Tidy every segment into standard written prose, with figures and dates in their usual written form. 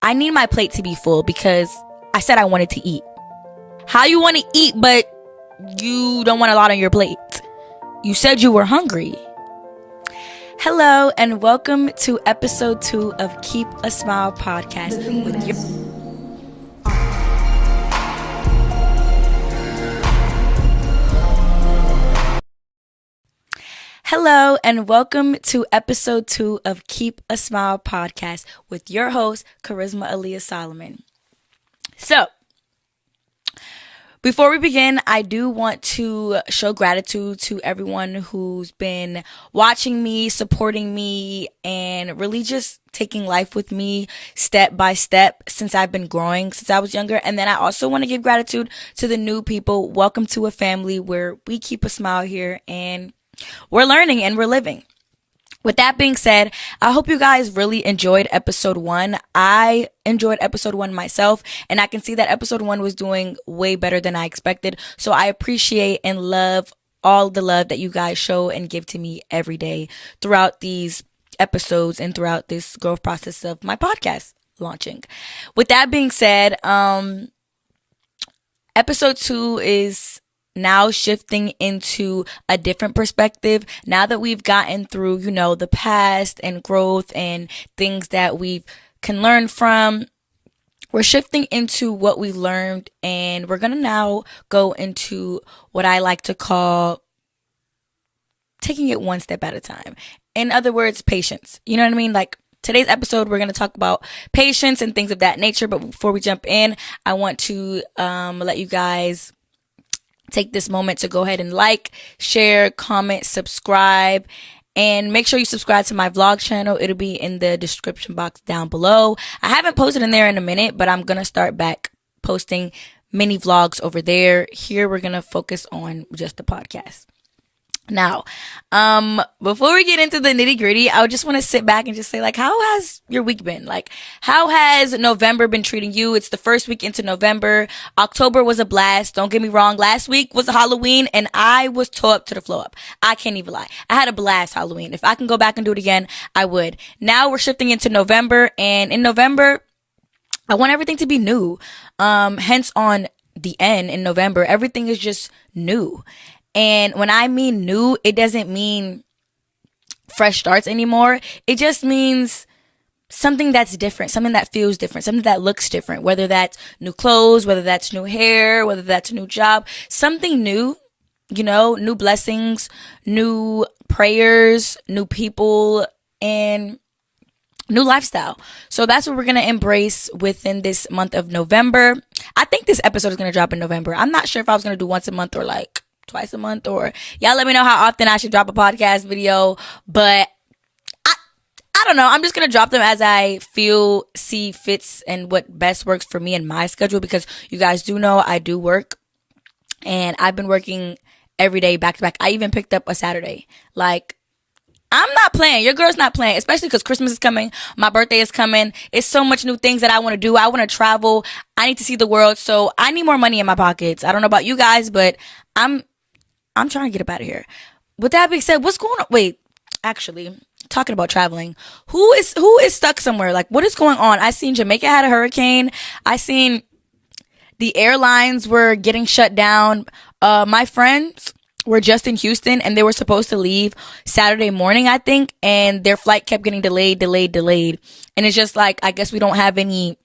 I need my plate to be full because I said I wanted to eat. How you want to eat, but you don't want a lot on your plate? You said you were hungry. Hello, and welcome to episode 2 of Keep a Smile podcast with your... Hello, and welcome to episode 2 of Keep a Smile podcast with your host, Charisma Aaliyah Solomon. So, before we begin, I do want to show gratitude to everyone who's been watching me, supporting me, and really just taking life with me step by step since I've been growing, since I was younger. And then I also want to give gratitude to the new people. Welcome to a family where we keep a smile here and we're learning and we're living. With that being said, I hope you guys really enjoyed episode 1. I enjoyed episode 1 myself, and I can see that episode 1 was doing way better than I expected. So I appreciate and love all the love that you guys show and give to me every day throughout these episodes and throughout this growth process of my podcast launching. With that being said, episode 2 is now shifting into a different perspective. Now that we've gotten through, the past and growth and things that we can learn from, we're shifting into what we learned, and we're going to now go into what I like to call taking it one step at a time. In other words, patience. You know what I mean? Like today's episode, we're going to talk about patience and things of that nature. But before we jump in, I want to let you guys take this moment to go ahead and like, share, comment, subscribe, and make sure you subscribe to my vlog channel. It'll be in the description box down below. I haven't posted in there in a minute, but I'm going to start back posting mini vlogs over there. Here, we're going to focus on just the podcast. Now, before we get into the nitty gritty, I just want to sit back and just say, how has your week been? How has November been treating you? It's the first week into November. October was a blast. Don't get me wrong. Last week was Halloween and I was tore up to the floor up. I can't even lie. I had a blast Halloween. If I can go back and do it again, I would. Now we're shifting into November, and in November, I want everything to be new. Hence on the end in November, everything is just new. And when I mean new, it doesn't mean fresh starts anymore. It just means something that's different, something that feels different, something that looks different, whether that's new clothes, whether that's new hair, whether that's a new job, something new, new blessings, new prayers, new people, and new lifestyle. So that's what we're going to embrace within this month of November. I think this episode is going to drop in November. I'm not sure if I was going to do once a month or twice a month, or y'all let me know how often I should drop a podcast video, but I don't know. I'm just going to drop them as I see fits and what best works for me and my schedule, because you guys do know I do work and I've been working every day back to back. I even picked up a Saturday. I'm not playing. Your girl's not playing, especially because Christmas is coming. My birthday is coming. It's so much new things that I want to do. I want to travel. I need to see the world. So I need more money in my pockets. I don't know about you guys, but I'm trying to get up out of here. With that being said, what's going on? Wait, actually, talking about traveling, who is stuck somewhere? What is going on? I seen Jamaica had a hurricane. I seen the airlines were getting shut down. My friends were just in Houston and they were supposed to leave Saturday morning, I think, and their flight kept getting delayed. And it's just I guess we don't have any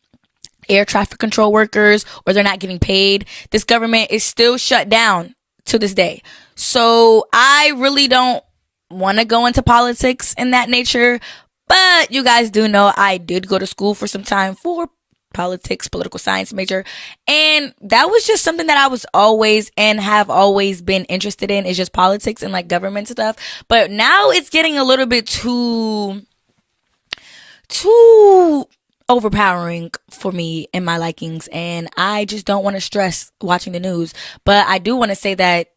air traffic control workers, or they're not getting paid. This government is still shut down to this day. So I really don't want to go into politics in that nature, but you guys do know I did go to school for some time for politics, political science major, and that was just something that I was always and have always been interested in, is just politics and government stuff. But now it's getting a little bit too overpowering for me and my likings, and I just don't want to stress watching the news. But I do want to say that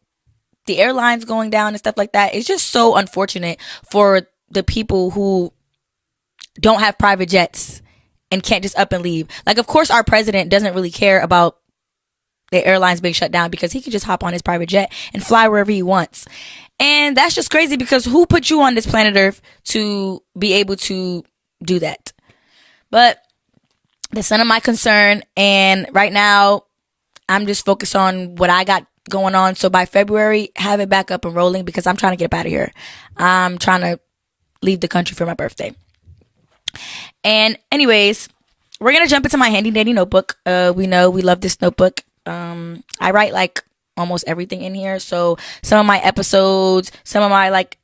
the airlines going down and stuff like that is just so unfortunate for the people who don't have private jets and can't just up and leave. Of course, our president doesn't really care about the airlines being shut down because he can just hop on his private jet and fly wherever he wants. And that's just crazy, because who put you on this planet Earth to be able to do that? But That's none of my concern. And right now, I'm just focused on what I got going on. So by February, have it back up and rolling because I'm trying to get up out of here. I'm trying to leave the country for my birthday. And anyways, we're going to jump into my handy dandy notebook. We know we love this notebook. I write like almost everything in here. So some of my episodes, some of my like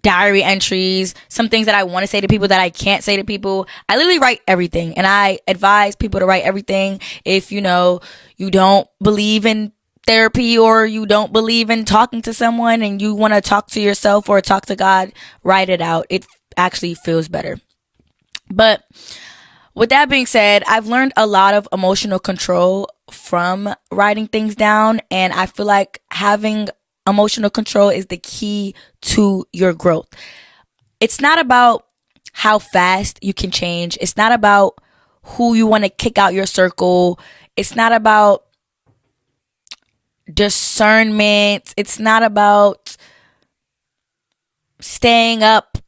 diary entries, some things that I want to say to people that I can't say to people. I literally write everything, and I advise people to write everything. If you don't believe in therapy, or you don't believe in talking to someone and you want to talk to yourself or talk to God, write it out. It actually feels better. But with that being said, I've learned a lot of emotional control from writing things down, and I feel like having emotional control is the key to your growth. It's not about how fast you can change. It's not about who you want to kick out your circle. It's not about discernment. It's not about staying up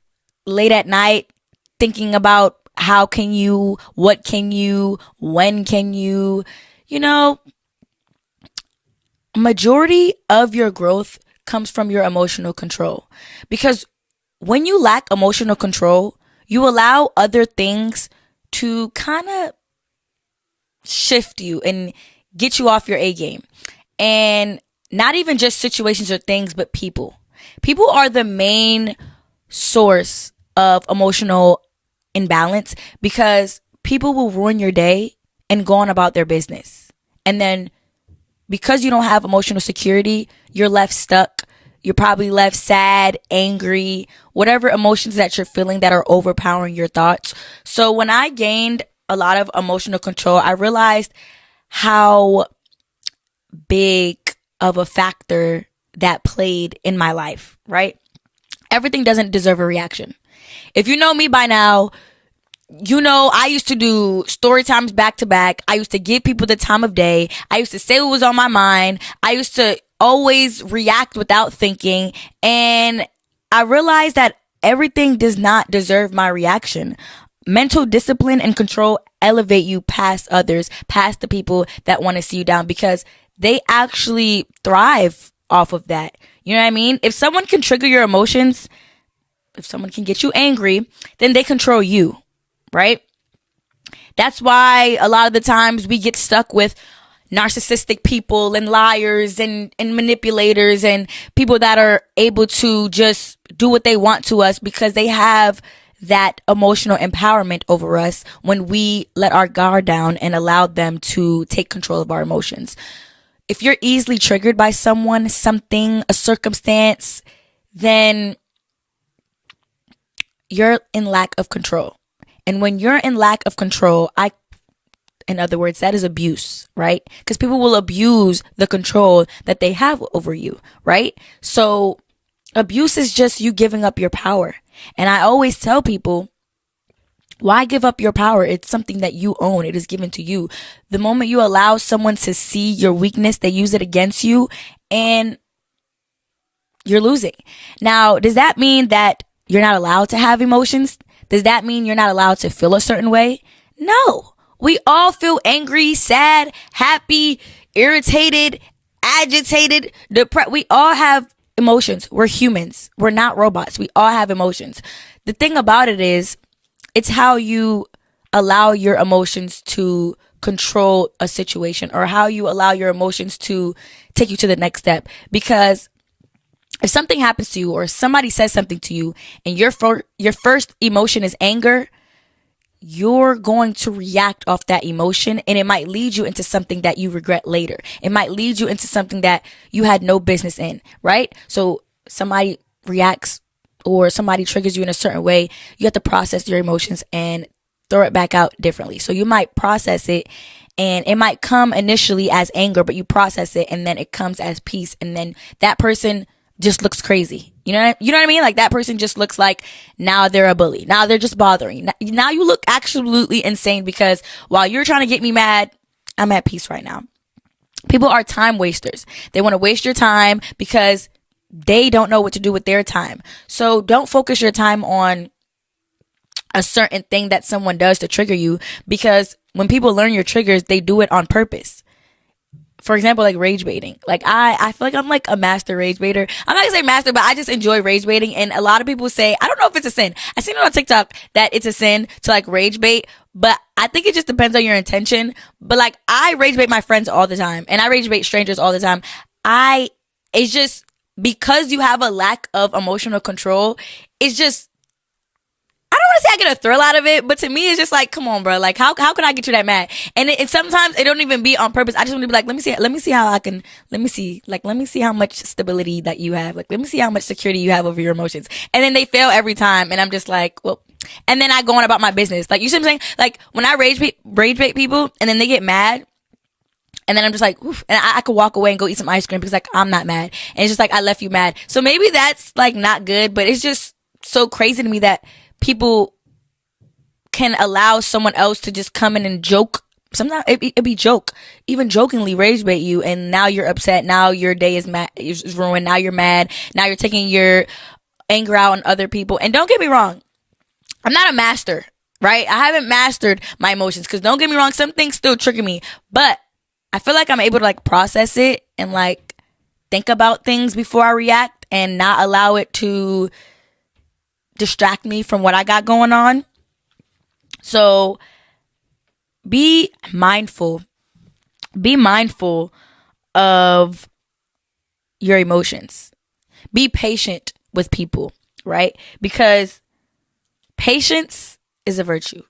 late at night thinking about how can you, what can you, when can you, majority of your growth comes from your emotional control. Because when you lack emotional control, you allow other things to kind of shift you and get you off your A game. And not even just situations or things, but people. People are the main source of emotional imbalance, because people will ruin your day and go on about their business. And then because you don't have emotional security, you're left stuck. You're probably left sad, angry, whatever emotions that you're feeling that are overpowering your thoughts. So when I gained a lot of emotional control, I realized how big of a factor that played in my life, right? Everything doesn't deserve a reaction. If you know me by now, I used to do story times back to back. I used to give people the time of day. I used to say what was on my mind. I used to always react without thinking. And I realized that everything does not deserve my reaction. Mental discipline and control elevate you past others, past the people that want to see you down, because they actually thrive off of that. You know what I mean? If someone can trigger your emotions, if someone can get you angry, then they control you. Right? That's why a lot of the times we get stuck with narcissistic people and liars and manipulators and people that are able to just do what they want to us, because they have that emotional empowerment over us when we let our guard down and allow them to take control of our emotions. If you're easily triggered by someone, something, a circumstance, then you're in lack of control. And when you're in lack of control, in other words, that is abuse, right? Because people will abuse the control that they have over you, right? So abuse is just you giving up your power. And I always tell people, why give up your power? It's something that you own. It is given to you. The moment you allow someone to see your weakness, they use it against you, and you're losing. Now, does that mean that you're not allowed to have emotions? Does that mean you're not allowed to feel a certain way? No. We all feel angry, sad, happy, irritated, agitated, depressed. We all have emotions. We're humans. We're not robots. We all have emotions. The thing about it is, it's how you allow your emotions to control a situation, or how you allow your emotions to take you to the next step. Because if something happens to you, or somebody says something to you, and your first emotion is anger, you're going to react off that emotion, and it might lead you into something that you regret later. It might lead you into something that you had no business in, right? So somebody reacts or somebody triggers you in a certain way, you have to process your emotions and throw it back out differently. So you might process it, and it might come initially as anger, but you process it, and then it comes as peace, and then that person just looks crazy. You know what I mean? Like, that person just looks like, now they're a bully. Now they're just bothering. Now you look absolutely insane, because while you're trying to get me mad, I'm at peace right now. People are time wasters. They want to waste your time because they don't know what to do with their time. So don't focus your time on a certain thing that someone does to trigger you, because when people learn your triggers, they do it on purpose. For example, like rage baiting. Like I feel like I'm like a master rage baiter. I'm not gonna say master, but I just enjoy rage baiting. And a lot of people say, I don't know if it's a sin. I seen it on TikTok that it's a sin to like rage bait, but I think it just depends on your intention. But like I rage bait my friends all the time, and I rage bait strangers all the time. It's just because you have a lack of emotional control. It's just, I don't want to say I get a thrill out of it, but to me, it's just like, come on, bro. Like, how can I get you that mad? And it sometimes it don't even be on purpose. I just want to be like, let me see how I can, let me see how much stability that you have. Like, let me see how much security you have over your emotions. And then they fail every time. And I'm just like, well, and then I go on about my business. Like, you see what I'm saying? Like, when I rage bait people and then they get mad, and then I'm just like, oof, and I could walk away and go eat some ice cream because like, I'm not mad. And it's just like, I left you mad. So maybe that's like not good, but it's just so crazy to me that people can allow someone else to just come in and joke. Sometimes it be joke, even jokingly rage bait you, and now you're upset. Now your day is ruined. Now you're mad. Now you're taking your anger out on other people. And don't get me wrong, I'm not a master, right? I haven't mastered my emotions, because don't get me wrong, some things still trigger me, but I feel like I'm able to like process it and like think about things before I react and not allow it to distract me from what I got going on. So be mindful of your emotions. Be patient with people, right? Because patience is a virtue,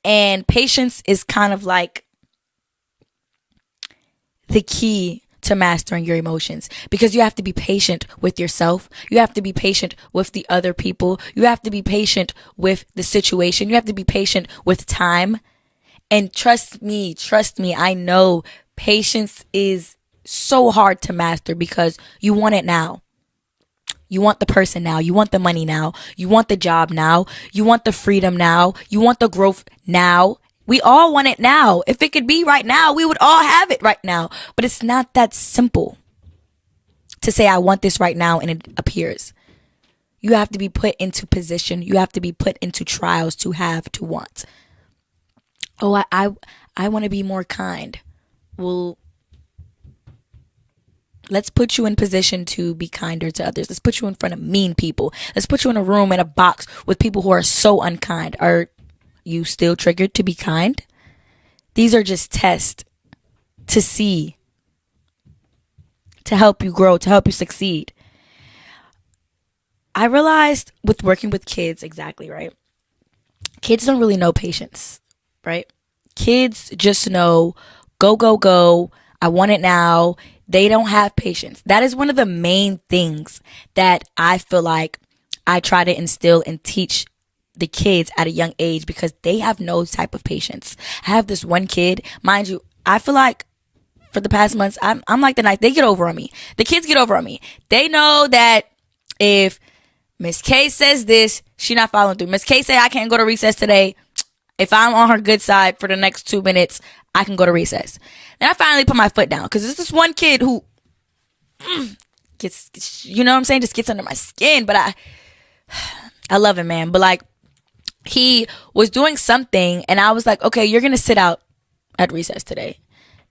and patience is kind of like the key to mastering your emotions, because you have to be patient with yourself. You have to be patient with the other people. You have to be patient with the situation. You have to be patient with time. And trust me, I know patience is so hard to master because you want it now. You want the person now. You want the money now. You want the job now. You want the freedom now. You want the growth now. We all want it now. If it could be right now, we would all have it right now. But it's not that simple to say, I want this right now, and it appears. You have to be put into position. You have to be put into trials to have, to want. Oh, I want to be more kind. Well, let's put you in position to be kinder to others. Let's put you in front of mean people. Let's put you in a room, in a box with people who are so unkind. Are you still triggered to be kind? These are just tests to see, to help you grow, to help you succeed. I realized with working with kids, exactly, right? Kids don't really know patience, right? Kids just know go, go, go. I want it now. They don't have patience. That is one of the main things that I feel like I try to instill and teach the kids at a young age, because they have no type of patience. I have this one kid, mind you, I feel like for the past months, I'm like the night, they get over on me. The kids get over on me. They know that if Miss K says this, she not following through. Miss K say I can't go to recess today. If I'm on her good side for the next 2 minutes, I can go to recess. Then I finally put my foot down, because there's this one kid who gets, you know what I'm saying, just gets under my skin. But I love him, man. But like, he was doing something, and I was like, okay, you're going to sit out at recess today.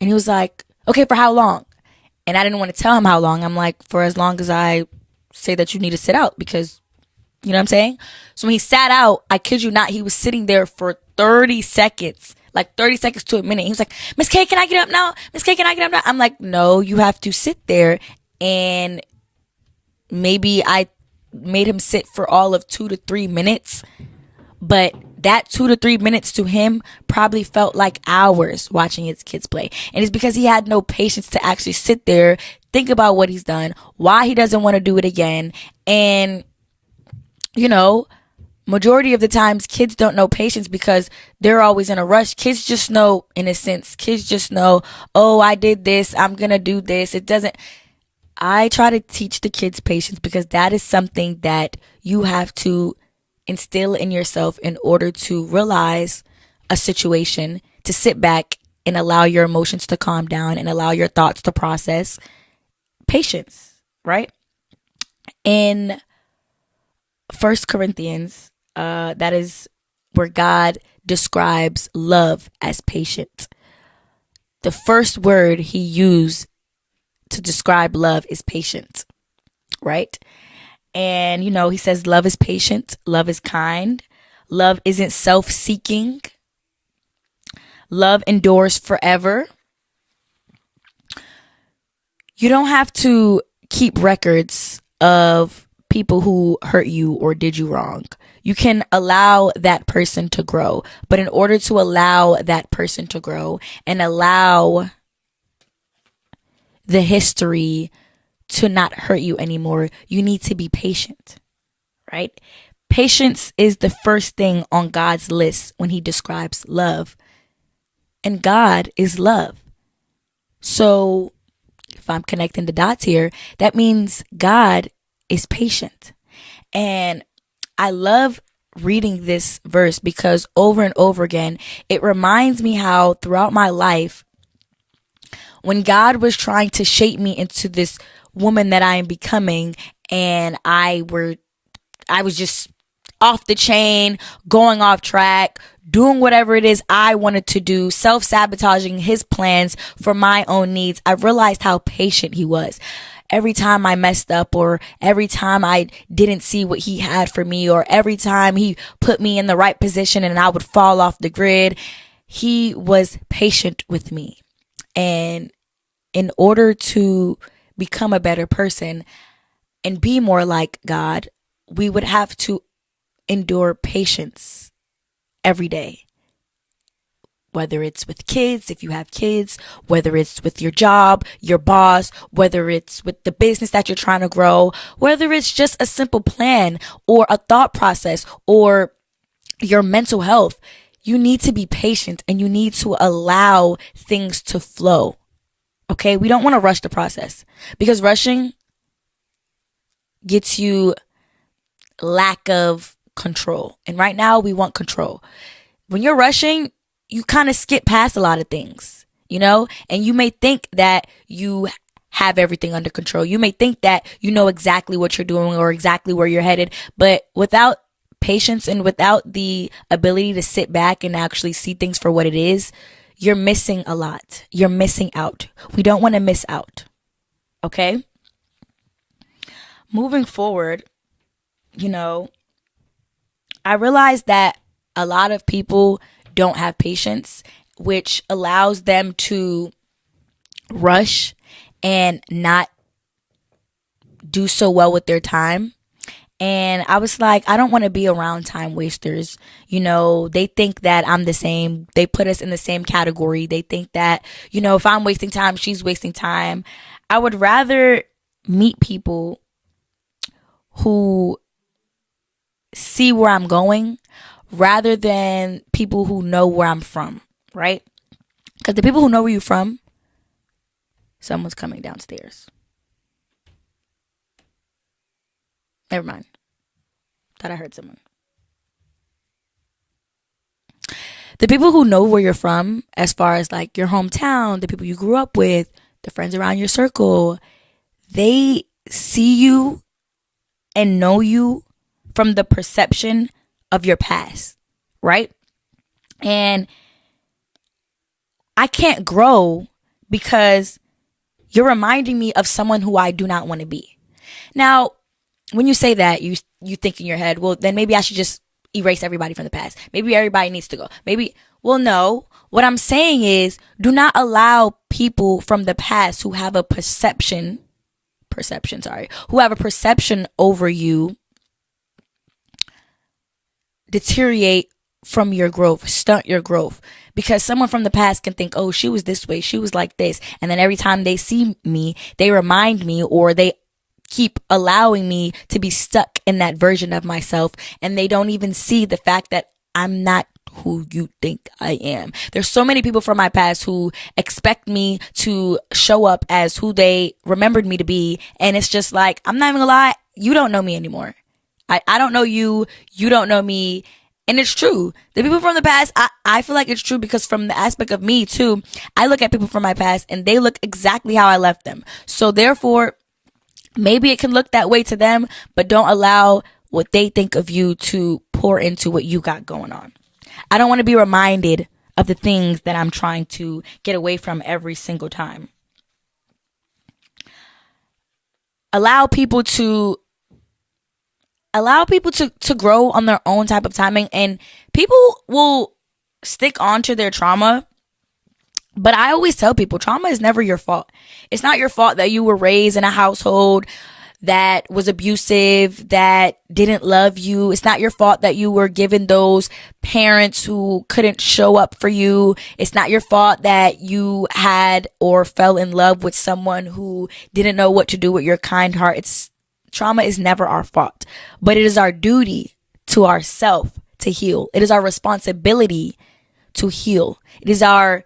And he was like, okay, for how long? And I didn't want to tell him how long. I'm like, for as long as I say that you need to sit out, because, you know what I'm saying? So when he sat out, I kid you not, he was sitting there for 30 seconds, like 30 seconds to a minute. He was like, Miss K, can I get up now? Miss K, can I get up now? I'm like, no, you have to sit there. And maybe I made him sit for all of 2 to 3 minutes. But that 2 to 3 minutes to him probably felt like hours watching his kids play. And it's because he had no patience to actually sit there, think about what he's done, why he doesn't want to do it again. And, you know, majority of the times kids don't know patience because they're always in a rush. Kids just know, in a sense, kids just know, oh, I did this, I'm going to do this. I try to teach the kids patience, because that is something that you have to instill in yourself in order to realize a situation, to sit back and allow your emotions to calm down and allow your thoughts to process. Patience, right? In 1 Corinthians, that is where God describes love as patient. The first word he used to describe love is patient, right? And, he says love is patient, love is kind, love isn't self-seeking, love endures forever. You don't have to keep records of people who hurt you or did you wrong. You can allow that person to grow. But in order to allow that person to grow and allow the history to not hurt you anymore, you need to be patient, right? Patience is the first thing on God's list when he describes love. And God is love. So if I'm connecting the dots here, that means God is patient. And I love reading this verse because over and over again, it reminds me how throughout my life, when God was trying to shape me into this woman that I am becoming, and I was just off the chain, going off track, doing whatever it is I wanted to do, self-sabotaging his plans for my own needs, I realized how patient he was. Every time I messed up, or every time I didn't see what he had for me, or every time he put me in the right position and I would fall off the grid, he was patient with me. And in order to become a better person and be more like God, we would have to endure patience every day. Whether it's with kids, if you have kids, whether it's with your job, your boss, whether it's with the business that you're trying to grow, whether it's just a simple plan or a thought process or your mental health, you need to be patient and you need to allow things to flow. Okay? We don't want to rush the process because rushing gets you lack of control. And right now we want control. When you're rushing, you kind of skip past a lot of things, and you may think that you have everything under control. You may think that you know exactly what you're doing or exactly where you're headed, but without patience and without the ability to sit back and actually see things for what it is, you're missing a lot. You're missing out. We don't want to miss out. Okay? Moving forward, I realized that a lot of people don't have patience, which allows them to rush and not do so well with their time. And I was like, I don't want to be around time wasters. They think that I'm the same. They put us in the same category. They think that, if I'm wasting time, she's wasting time. I would rather meet people who see where I'm going rather than people who know where I'm from, right? Because the people who know where you're from, someone's coming downstairs. Never mind. Thought I heard someone. The people who know where you're from, as far as like your hometown, the people you grew up with, the friends around your circle, they see you and know you from the perception of your past, right? And I can't grow because you're reminding me of someone who I do not want to be. Now, when you say that, you think in your head, well, then maybe I should just erase everybody from the past. Maybe everybody needs to go. No. What I'm saying is, do not allow people from the past who have a perception over you deteriorate from your growth, stunt your growth. Because someone from the past can think, oh, she was this way, she was like this. And then every time they see me, they remind me, or they keep allowing me to be stuck in that version of myself. And they don't even see the fact that I'm not who you think I am. There's so many people from my past who expect me to show up as who they remembered me to be. And it's just like, I'm not even gonna lie, you don't know me anymore. I don't know you. You don't know me. And it's true. The people from the past, I feel like it's true because from the aspect of me too, I look at people from my past and they look exactly how I left them. So therefore, maybe it can look that way to them, but don't allow what they think of you to pour into what you got going on. I don't want to be reminded of the things that I'm trying to get away from every single time. Allow people to grow on their own type of timing, and people will stick onto their trauma. But I always tell people, trauma is never your fault. It's not your fault that you were raised in a household that was abusive, that didn't love you. It's not your fault that you were given those parents who couldn't show up for you. It's not your fault that you had or fell in love with someone who didn't know what to do with your kind heart. Trauma is never our fault, but it is our duty to ourselves to heal. It is our responsibility to heal. It is our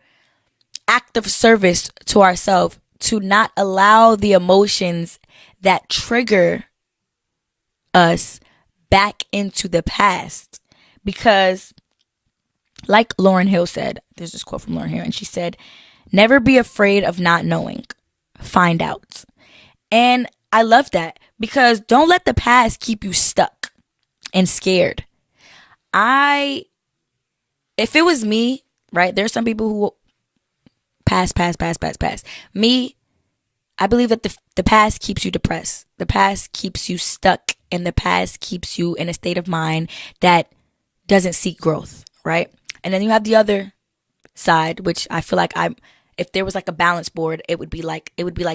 act of service to ourselves to not allow the emotions that trigger us back into the past. Because like Lauryn Hill said, there's this quote from Lauryn Hill, and she said, "Never be afraid of not knowing. Find out." And I love that, because don't let the past keep you stuck and scared. If it was me, right, there's some people who pass. Me, I believe that the past keeps you depressed. The past keeps you stuck, and the past keeps you in a state of mind that doesn't seek growth, right? And then you have the other side, which I feel like if there was like a balance board, it would be like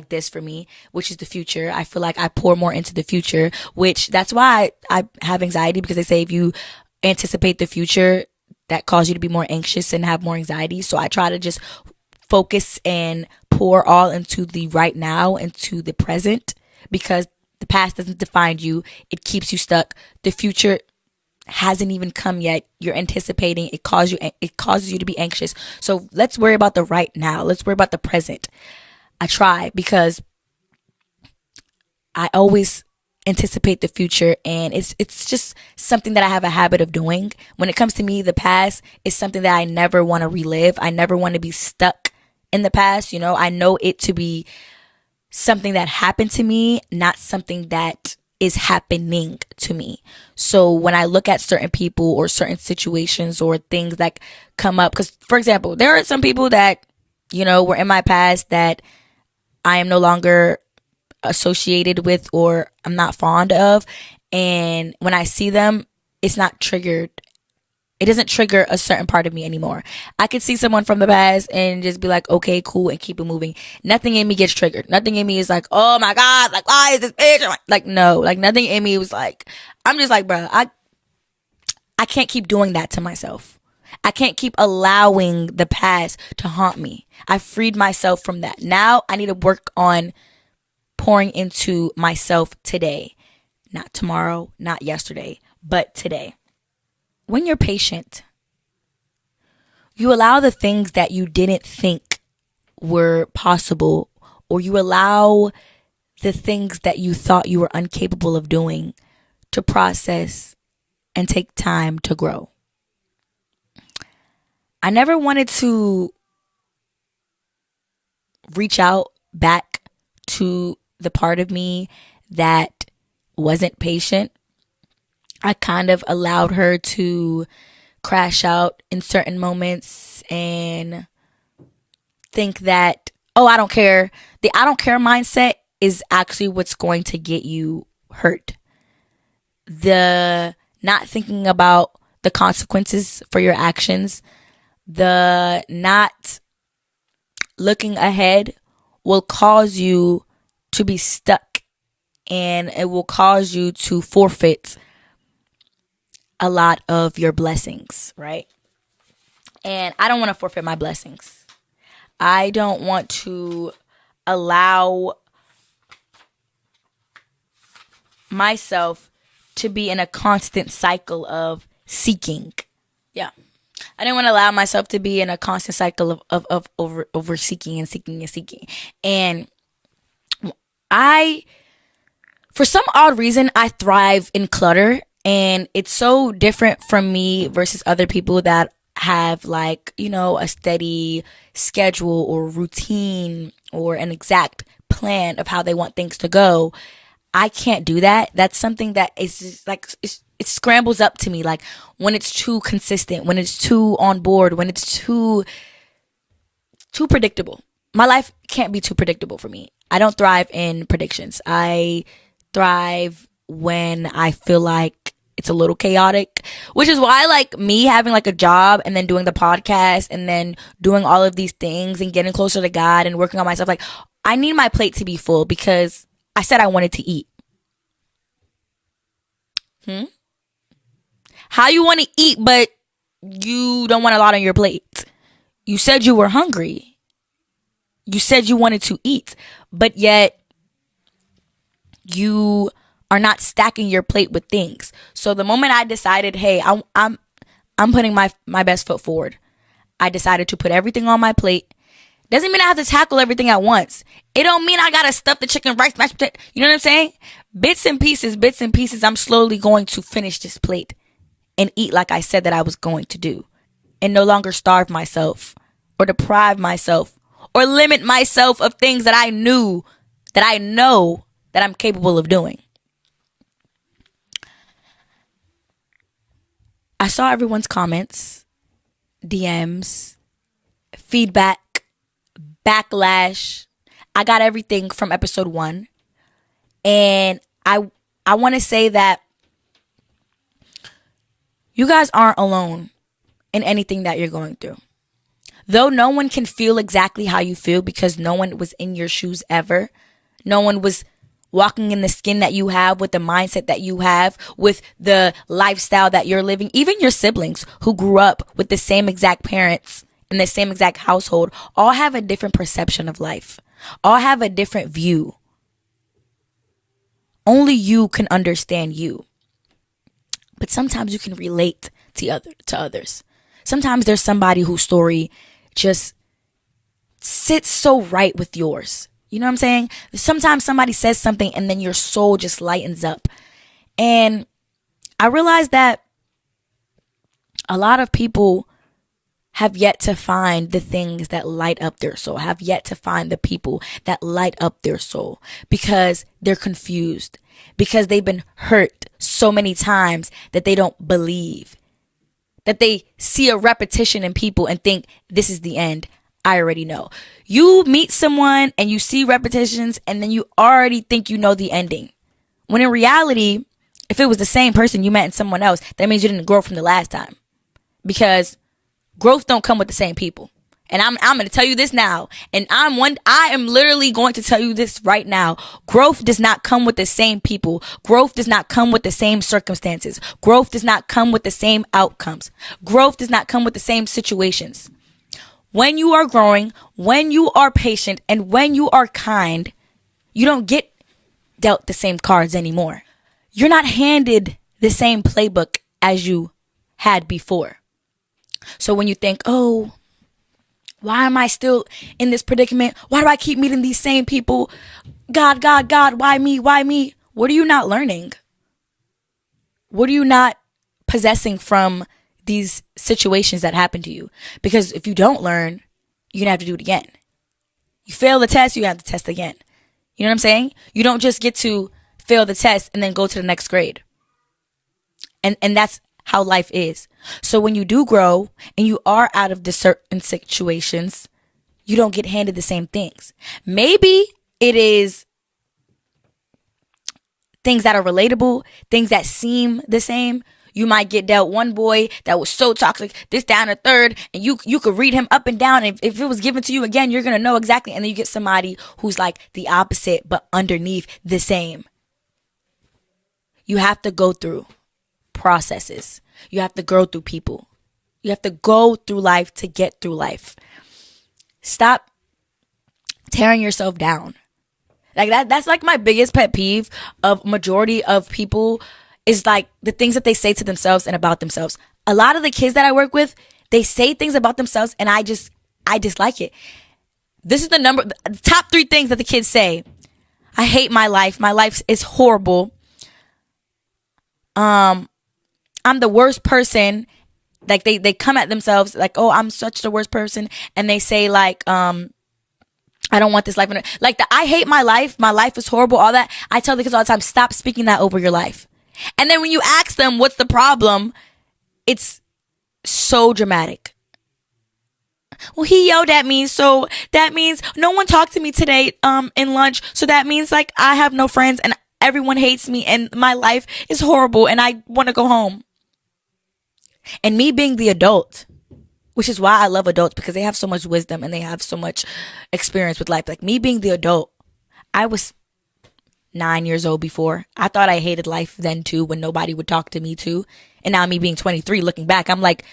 this for me, which is the future. I feel like I pour more into the future, which that's why I have anxiety, because they say if you anticipate the future, that causes you to be more anxious and have more anxiety. So I try to just focus and pour all into the right now, into the present, because the past doesn't define you. It keeps you stuck. The future hasn't even come yet. You're anticipating. It causes you to be anxious. So let's worry about the right now. Let's worry about the present. I try, because I always anticipate the future, and it's just something that I have a habit of doing. When it comes to me, the past is something that I never want to relive. I never want to be stuck in the past. I know it to be something that happened to me, not something that is happening to me. So when I look at certain people or certain situations or things that come up, because for example, there are some people that, were in my past that I am no longer associated with or I'm not fond of. And when I see them, it's not triggered. It doesn't trigger a certain part of me anymore. I could see someone from the past and just be like, okay, cool, and keep it moving. Nothing in me gets triggered. Nothing in me is like, oh my God, like, why is this bitch? Like, no, like nothing in me was like, I'm just like, bro, I can't keep doing that to myself. I can't keep allowing the past to haunt me. I freed myself from that. Now I need to work on pouring into myself today. Not tomorrow, not yesterday, but today. When you're patient, you allow the things that you didn't think were possible, or you allow the things that you thought you were incapable of doing to process and take time to grow. I never wanted to reach out back to the part of me that wasn't patient. I kind of allowed her to crash out in certain moments and think that, oh, I don't care. The I don't care mindset is actually what's going to get you hurt. The not thinking about the consequences for your actions, the not looking ahead will cause you to be stuck, and it will cause you to forfeit a lot of your blessings, right? And I don't want to forfeit my blessings. I don't want to allow myself to be in a constant cycle of seeking. Yeah. I didn't want to allow myself to be in a constant cycle of over seeking and seeking and seeking. And for some odd reason, I thrive in clutter. And it's so different from me versus other people that have like, a steady schedule or routine or an exact plan of how they want things to go. I can't do that. That's something that is just like, it's it scrambles up to me, like when it's too consistent, when it's too on board, when it's too predictable. My life can't be too predictable for me. I don't thrive in predictions. I thrive when I feel like it's a little chaotic, which is why like me having like a job and then doing the podcast and then doing all of these things and getting closer to God and working on myself, like I need my plate to be full because I said I wanted to eat. How you want to eat but you don't want a lot on your plate? You said you were hungry. You said you wanted to eat, but yet you are not stacking your plate with things. So the moment I decided, hey, I'm putting my best foot forward. I decided to put everything on my plate. Doesn't mean I have to tackle everything at once. It don't mean I gotta stuff the chicken, rice, mashed potato. You know what I'm saying? Bits and pieces. I'm slowly going to finish this plate and eat like I said that I was going to do, and no longer starve myself or deprive myself or limit myself of things that I know that I'm capable of doing. I saw everyone's comments, DMs, feedback, backlash. I got everything from episode 1. And I want to say that you guys aren't alone in anything that you're going through. Though no one can feel exactly how you feel because no one was in your shoes ever. No one was walking in the skin that you have, with the mindset that you have, with the lifestyle that you're living. Even your siblings who grew up with the same exact parents in the same exact household all have a different perception of life. All have a different view. Only you can understand you. But sometimes you can relate to others. Sometimes there's somebody whose story just sits so right with yours. You know what I'm saying? Sometimes somebody says something and then your soul just lightens up. And I realized that a lot of people have yet to find the things that light up their soul, have yet to find the people that light up their soul because they're confused, because they've been hurt so many times that they don't believe, that they see a repetition in people and think this is the end. I already know. You meet someone and you see repetitions and then you already think you know the ending. When in reality, if it was the same person you met in someone else, that means you didn't grow from the last time. Because growth don't come with the same people. And I'm going to tell you this now. And I am literally going to tell you this right now. Growth does not come with the same people. Growth does not come with the same circumstances. Growth does not come with the same outcomes. Growth does not come with the same situations. When you are growing, when you are patient, and when you are kind, you don't get dealt the same cards anymore. You're not handed the same playbook as you had before. So when you think, oh, why am I still in this predicament? Why do I keep meeting these same people? God, why me? Why me? What are you not learning? What are you not possessing from these situations that happen to you? Because if you don't learn, you're going to have to do it again. You fail the test, you have to test again. You know what I'm saying? You don't just get to fail the test and then go to the next grade. And that's how life is. So when you do grow and you are out of the certain situations, you don't get handed the same things. Maybe it is things that are relatable, things that seem the same. You might get dealt one boy that was so toxic, this, down, a third, and you could read him up and down. And if it was given to you again, you're going to know exactly. And then you get somebody who's like the opposite, but underneath the same. You have to go through processes. You have to go through people. You have to go through life to get through life. Stop tearing yourself down. Like that's like my biggest pet peeve of majority of people is like the things that they say to themselves and about themselves. A lot of the kids that I work with, they say things about themselves and I dislike it. This is the top 3 things that the kids say. I hate my life. My life is horrible. I'm the worst person. Like they come at themselves like, oh, I'm such the worst person. And they say like, I don't want this life. Like I hate my life is horrible, all that. I tell the kids all the time, stop speaking that over your life. And then when you ask them what's the problem, it's so dramatic. Well, he yelled at me, so that means no one talked to me today in lunch, so that means like I have no friends and everyone hates me and my life is horrible and I want to go home. And me being the adult, which is why I love adults, because they have so much wisdom and they have so much experience with life. Like me being the adult, I was 9 years old before. I thought I hated life then too, when nobody would talk to me too. And now me being 23, looking back, I'm like,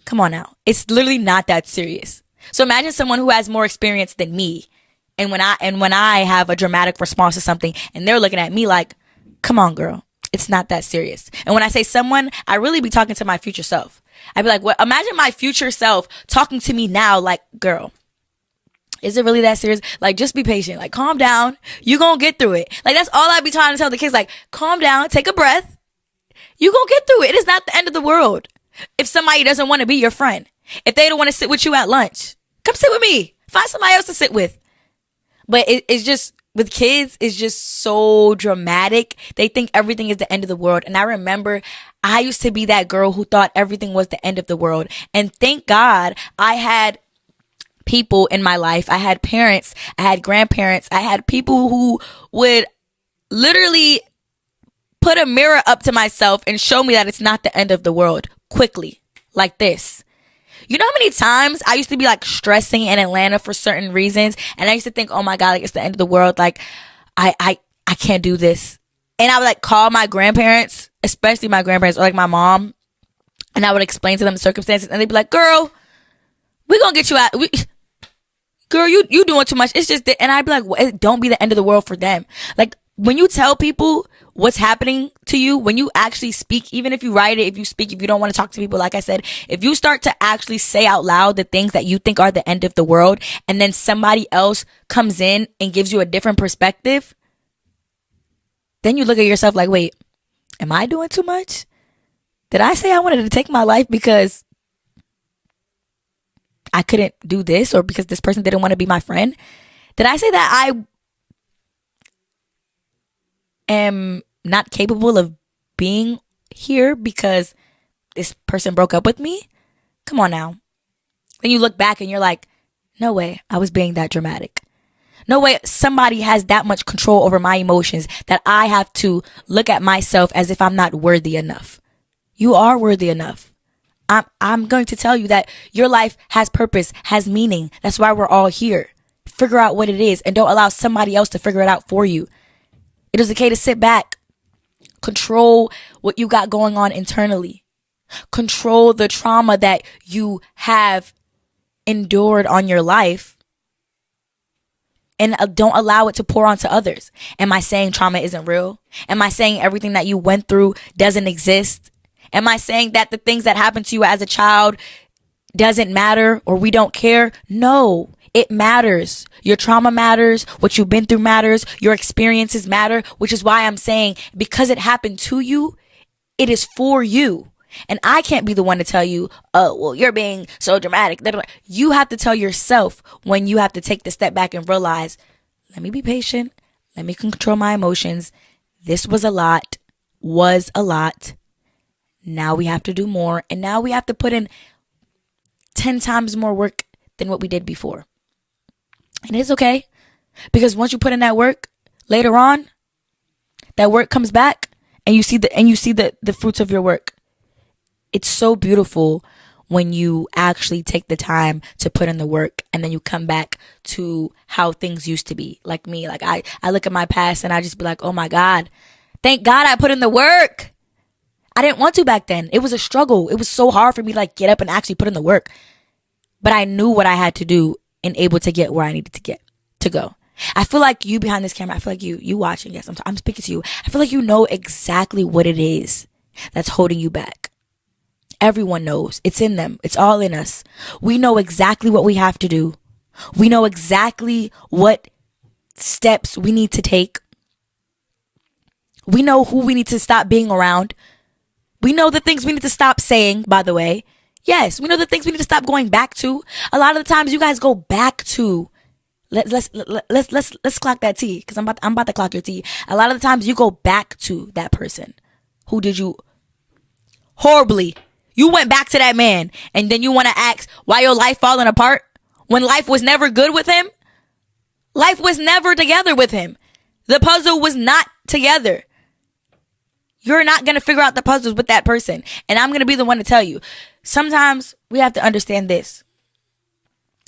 come on now. It's literally not that serious. So imagine someone who has more experience than me. And when I have a dramatic response to something and they're looking at me like, come on, girl, it's not that serious. And when I say someone, I really be talking to my future self. I'd be like, what? Imagine my future self talking to me now like, girl, is it really that serious? Like, just be patient. Like, calm down. You gonna get through it. Like, that's all I be trying to tell the kids. Like, calm down. Take a breath. You gonna get through it. It is not the end of the world. If somebody doesn't want to be your friend, if they don't want to sit with you at lunch, come sit with me. Find somebody else to sit with. But it's just, with kids, it's just so dramatic. They think everything is the end of the world. And I remember I used to be that girl who thought everything was the end of the world. And thank God I had people in my life. I had parents, I had grandparents, I had people who would literally put a mirror up to myself and show me that it's not the end of the world quickly, like this. You know how many times I used to be like stressing in Atlanta for certain reasons, and I used to think, oh my God, like it's the end of the world. Like I can't do this. And I would like call my grandparents, especially my grandparents or like my mom, and I would explain to them the circumstances, and they'd be like, girl, we're gonna get you out. Girl, you doing too much. It's just that. And I'd be like, well, don't be the end of the world for them. Like, when you tell people what's happening to you, when you actually speak, even if you write it, if you speak, if you don't want to talk to people, like I said, if you start to actually say out loud the things that you think are the end of the world, and then somebody else comes in and gives you a different perspective, then you look at yourself like, wait, am I doing too much? Did I say I wanted to take my life because I couldn't do this, or because this person didn't want to be my friend? Did I say that I am not capable of being here because this person broke up with me? Come on now. Then you look back and you're like, no way I was being that dramatic. No way somebody has that much control over my emotions that I have to look at myself as if I'm not worthy enough. You are worthy enough. I'm going to tell you that your life has purpose, has meaning. That's why we're all here. Figure out what it is and don't allow somebody else to figure it out for you. It is okay to sit back, control what you got going on internally, control the trauma that you have endured on your life, and don't allow it to pour onto others. Am I saying trauma isn't real? Am I saying everything that you went through doesn't exist? Am I saying that the things that happened to you as a child doesn't matter or we don't care? No. It matters. Your trauma matters. What you've been through matters. Your experiences matter, which is why I'm saying, because it happened to you, it is for you. And I can't be the one to tell you, oh, well, you're being so dramatic. You have to tell yourself when you have to take the step back and realize, let me be patient. Let me control my emotions. This was a lot. Now we have to do more. And now we have to put in 10 times more work than what we did before. And it's okay, because once you put in that work, later on, that work comes back and you see the fruits of your work. It's so beautiful when you actually take the time to put in the work and then you come back to how things used to be. Like me, like I look at my past and I just be like, oh my God, thank God I put in the work. I didn't want to back then. It was a struggle. It was so hard for me to like get up and actually put in the work. But I knew what I had to do and able to get where I needed to go. I feel like you behind this camera, I feel like you watching, yes, I'm speaking to you. I feel like you know exactly what it is that's holding you back. Everyone knows. It's in them. It's all in us. We know exactly what we have to do. We know exactly what steps we need to take. We know who we need to stop being around. We know the things we need to stop saying, by the way. Yes, we know the things we need to stop going back to. A lot of the times you guys go back to. Let's clock that T, because I'm about to clock your T. A lot of the times you go back to that person. who did you horribly. You went back to that man and then you want to ask why your life falling apart when life was never good with him? Life was never together with him. The puzzle was not together. You're not going to figure out the puzzles with that person. And I'm going to be the one to tell you. Sometimes we have to understand this.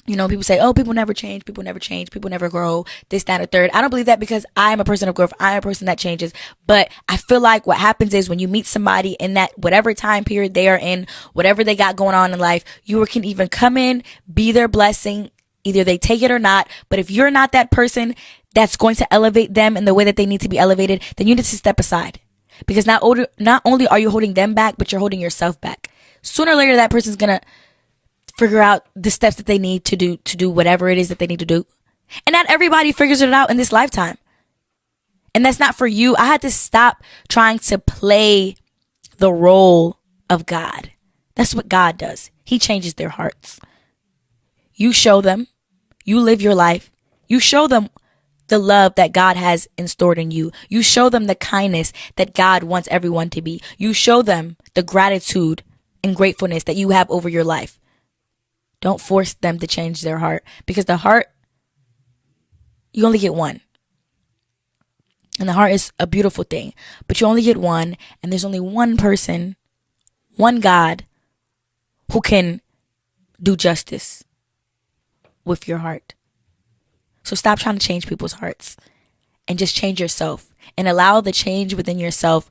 You know, people say, oh, people never change, people never grow, this, that, or third. I don't believe that because I'm a person of growth. I'm a person that changes. But I feel like what happens is when you meet somebody in that whatever time period they are in, whatever they got going on in life, you can even come in, be their blessing. Either they take it or not. But if you're not that person that's going to elevate them in the way that they need to be elevated, then you need to step aside. Because not only are you holding them back, but you're holding yourself back. Sooner or later, that person's going to figure out the steps that they need to do whatever it is that they need to do. And not everybody figures it out in this lifetime. And that's not for you. I had to stop trying to play the role of God. That's what God does. He changes their hearts. You show them. You live your life. You show them the love that God has installed in you. You show them the kindness that God wants everyone to be. You show them the gratitude and gratefulness that you have over your life. Don't force them to change their heart, because the heart, you only get one. And the heart is a beautiful thing, but you only get one, and there's only one person, one God, who can do justice with your heart. So stop trying to change people's hearts and just change yourself and allow the change within yourself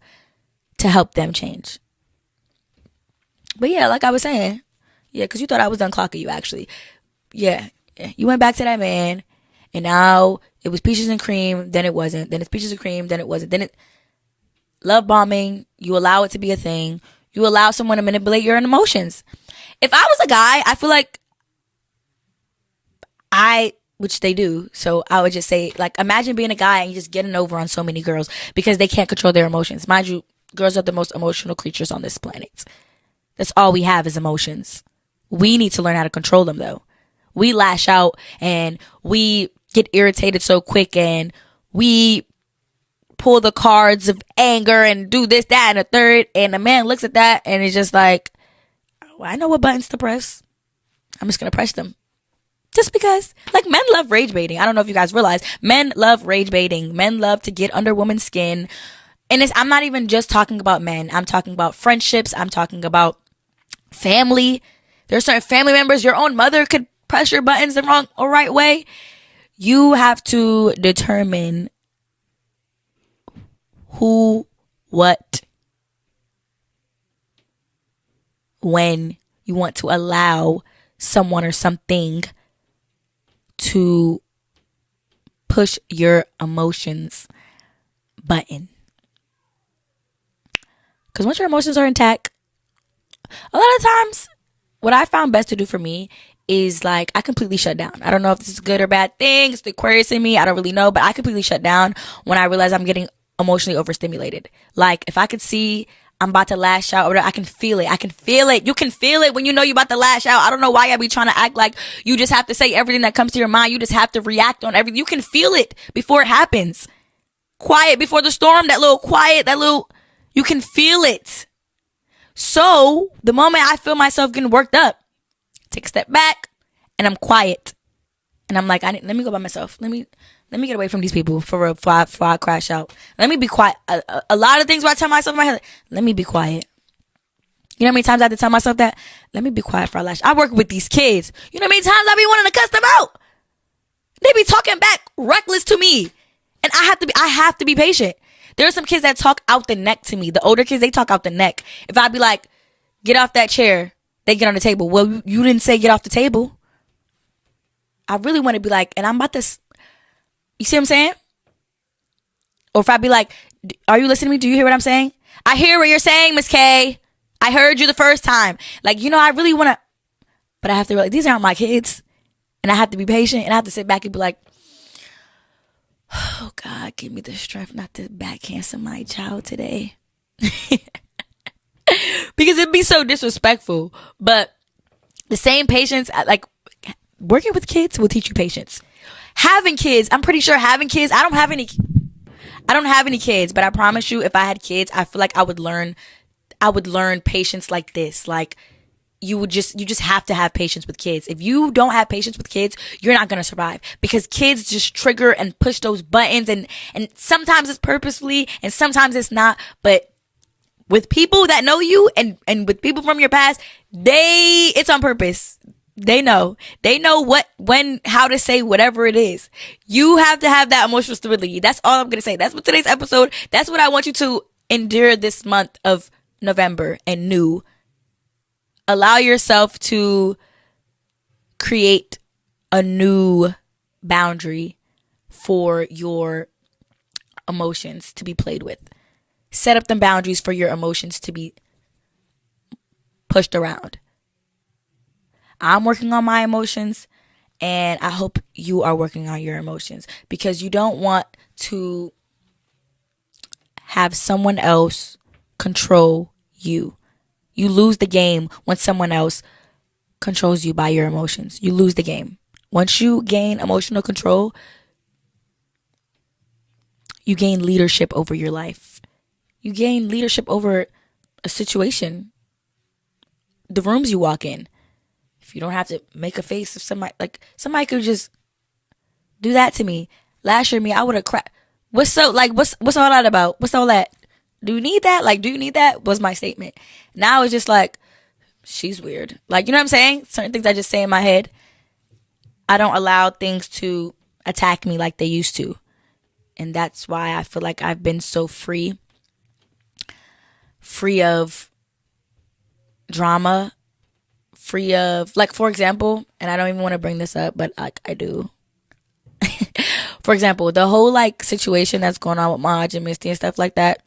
to help them change. But yeah, like I was saying, yeah, because you thought I was done clocking you, actually. Yeah. You went back to that man, and now it was peaches and cream, then it wasn't. Then it's peaches and cream, then it wasn't. Then it... Love bombing, you allow it to be a thing. You allow someone to manipulate your emotions. If I was a guy, I feel like which they do, so I would just say, like, imagine being a guy and you just getting over on so many girls because they can't control their emotions. Mind you, girls are the most emotional creatures on this planet. That's all we have is emotions. We need to learn how to control them, though. We lash out and we get irritated so quick and we pull the cards of anger and do this, that, and a third. And a man looks at that and is just like, well, I know what buttons to press. I'm just going to press them. Just because. Like, men love rage baiting. I don't know if you guys realize. Men love rage baiting. Men love to get under women's skin. And I'm not even just talking about men. I'm talking about friendships. I'm talking about family. There are certain family members, your own mother could press your buttons the wrong or right way. You have to determine who, what, when you want to allow someone or something to push your emotions button. Because once your emotions are intact, a lot of times, what I found best to do for me is, like, I completely shut down. I don't know if this is a good or bad thing. It's the Aquarius in me. I don't really know. But I completely shut down when I realize I'm getting emotionally overstimulated. Like, if I could see I'm about to lash out, or I can feel it. I can feel it. You can feel it when you know you're about to lash out. I don't know why y'all be trying to act like you just have to say everything that comes to your mind. You just have to react on everything. You can feel it before it happens. Quiet before the storm. You can feel it. So the moment I feel myself getting worked up, take a step back and I'm quiet. And I'm like, let me go by myself. Let me get away from these people before I crash out. Let me be quiet. A lot of things where I tell myself in my head, let me be quiet. You know how many times I have to tell myself that? Let me be quiet for a lash. I work with these kids. You know how many times I be wanting to cuss them out? They be talking back reckless to me. And I have to be patient. There are some kids that talk out the neck to me. The older kids, they talk out the neck. If I be like, get off that chair, they get on the table. Well, you didn't say get off the table. I really want to be like, and I'm about to, you see what I'm saying? Or if I be like, are you listening to me? Do you hear what I'm saying? I hear what you're saying, Miss K. I heard you the first time. Like, I really want to, but I have to realize these aren't my kids. And I have to be patient and I have to sit back and be like, oh God, give me the strength not to backhand my child today. Because it'd be so disrespectful. But the same patience, like working with kids will teach you patience. Having kids, I'm pretty sure having kids, I don't have any I don't have any kids, but I promise you, if I had kids, I feel like I would learn patience like this. Like, you just have to have patience with kids. If you don't have patience with kids, you're not going to survive, because kids just trigger and push those buttons, and sometimes it's purposefully and sometimes it's not. But with people that know you, and with people from your past, it's on purpose. They know what, when, how to say whatever it is. You have to have that emotional stability. That's all I'm going to say. That's what today's episode, that's what I want you to endure this month of November and new. Allow yourself to create a new boundary for your emotions to be played with. Set up them boundaries for your emotions to be pushed around. I'm working on my emotions, and I hope you are working on your emotions, because you don't want to have someone else control you. You lose the game when someone else controls you by your emotions. You lose the game. Once you gain emotional control, you gain leadership over your life. You gain leadership over a situation, the rooms you walk in. If you don't have to make a face of somebody, like, somebody could just do that to me. Last year, I would have cracked. What's all that about? What's all that? Do you need that? Like, do you need that? Was my statement. Now it's just like, she's weird. Like, you know what I'm saying? Certain things I just say in my head. I don't allow things to attack me like they used to. And that's why I feel like I've been so free of drama, free of, like, for example, and I don't even want to bring this up, but like, I do. For example, the whole like situation that's going on with Maj and Misty and stuff like that,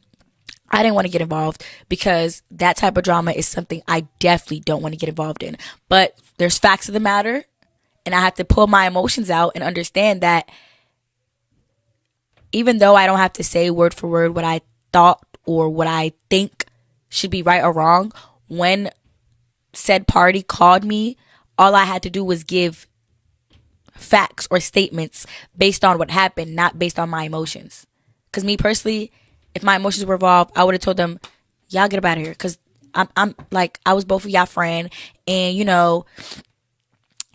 I didn't want to get involved, because that type of drama is something I definitely don't want to get involved in. But there's facts of the matter, and I have to pull my emotions out and understand that even though I don't have to say word for word what I thought or what I think should be right or wrong, when said party called me, all I had to do was give facts or statements based on what happened, not based on my emotions. Because me personally, if my emotions were involved, I would have told them, y'all get up out of here. Because I'm like, I was both of y'all friend. And, you know,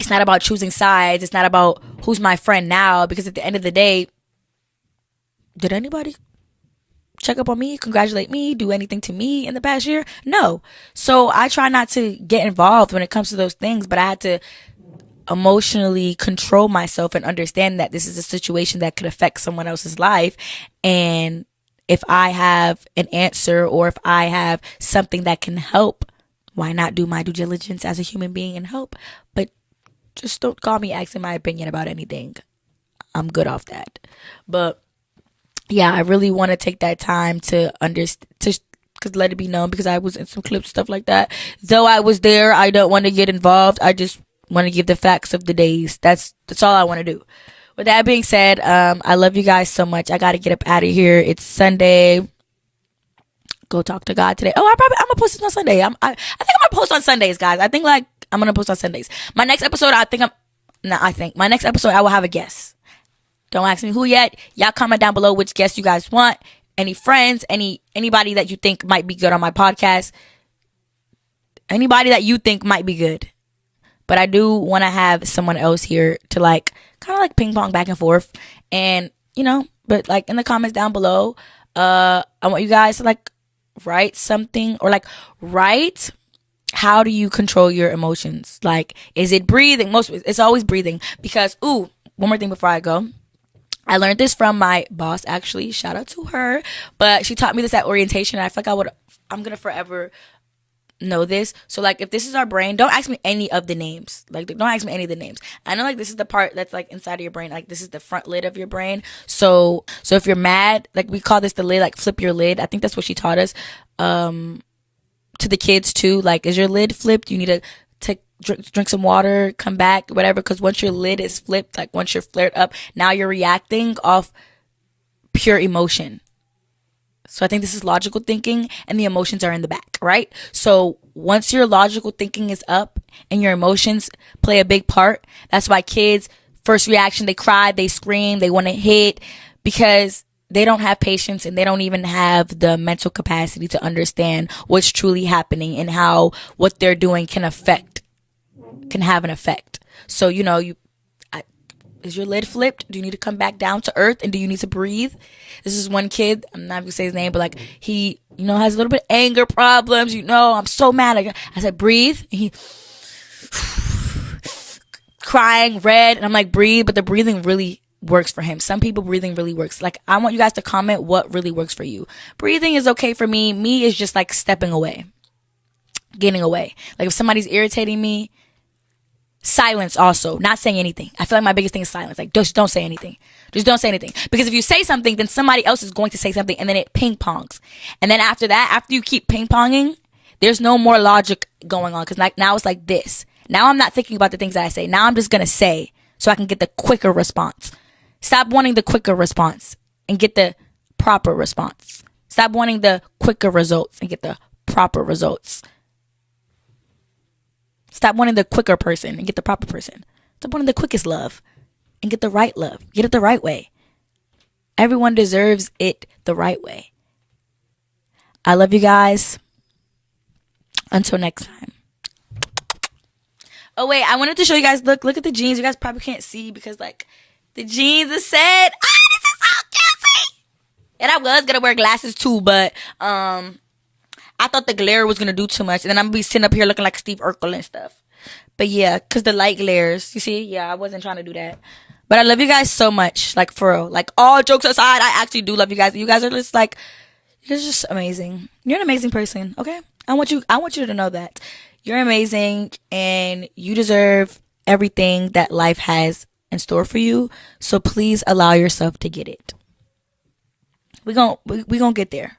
it's not about choosing sides. It's not about who's my friend now. Because at the end of the day, did anybody check up on me, congratulate me, do anything to me in the past year? No. So I try not to get involved when it comes to those things. But I had to emotionally control myself and understand that this is a situation that could affect someone else's life. And if I have an answer, or if I have something that can help, why not do my due diligence as a human being and help? But just don't call me asking my opinion about anything. I'm good off that. But yeah, I really want to take that time to understand, because let it be known, because I was in some clips, stuff like that. Though I was there, I don't want to get involved. I just want to give the facts of the days. That's all I want to do. With that being said, I love you guys so much. I got to get up out of here. It's Sunday. Go talk to God today. Oh, I'm gonna post this on Sunday. I think I'm gonna post on Sundays, guys. I think like I'm gonna post on Sundays. My next episode, my next episode I will have a guest. Don't ask me who yet. Y'all comment down below which guest you guys want. Any friends, anybody that you think might be good on my podcast. Anybody that you think might be good. But I do want to have someone else here to like kind of like ping pong back and forth. And, you know, but like in the comments down below, I want you guys to like write something, or like write, how do you control your emotions? Like, is it breathing? It's always breathing. Because, one more thing before I go. I learned this from my boss, actually. Shout out to her. But she taught me this at orientation. And I feel like I'm going to forever know this. So like, if this is our brain, don't ask me any of the names. Like, don't ask me any of the names. I know like this is the part that's like inside of your brain. Like, this is the front lid of your brain. So if you're mad, like we call this the lid, like flip your lid. I think that's what she taught us. To the kids too. Like, is your lid flipped? You need to drink some water, come back, whatever. Because once your lid is flipped, like once you're flared up, now you're reacting off pure emotion. So I think this is logical thinking, and the emotions are in the back, right? So once your logical thinking is up and your emotions play a big part, that's why kids, first reaction, they cry, they scream, they want to hit, because they don't have patience and they don't even have the mental capacity to understand what's truly happening and how what they're doing can have an effect. So, is your lid flipped? Do you need to come back down to earth? And do you need to breathe? This is one kid, I'm not going to say his name, but like he, has a little bit of anger problems. I'm so mad. I said, breathe. And he crying, red. And I'm like, breathe. But the breathing really works for him. Some people breathing really works. Like, I want you guys to comment what really works for you. Breathing is okay for me. Me is just like stepping away, getting away. Like if somebody's irritating me, silence also, not saying anything. I feel like my biggest thing is silence. Like, just don't say anything. Just don't say anything. Because if you say something, then somebody else is going to say something and then it ping pongs. And then after that, after you keep ping ponging, there's no more logic going on. Because like now it's like this. Now I'm not thinking about the things that I say. Now I'm just going to say so I can get the quicker response. Stop wanting the quicker response and get the proper response. Stop wanting the quicker results and get the proper results. Stop wanting the quicker person and get the proper person. Stop wanting the quickest love and get the right love. Get it the right way. Everyone deserves it the right way. I love you guys. Until next time. Oh wait, I wanted to show you guys. Look at the jeans. You guys probably can't see because like the jeans are said. This is so cute. And I was gonna wear glasses too, but I thought the glare was gonna do too much, and then I'm gonna be sitting up here looking like Steve Urkel and stuff. But yeah, cause the light glares. You see, yeah, I wasn't trying to do that. But I love you guys so much, like for real. Like all jokes aside, I actually do love you guys. You guys are just like, you're just amazing. You're an amazing person. Okay, I want you to know that you're amazing, and you deserve everything that life has in store for you. So please allow yourself to get it. We gonna get there.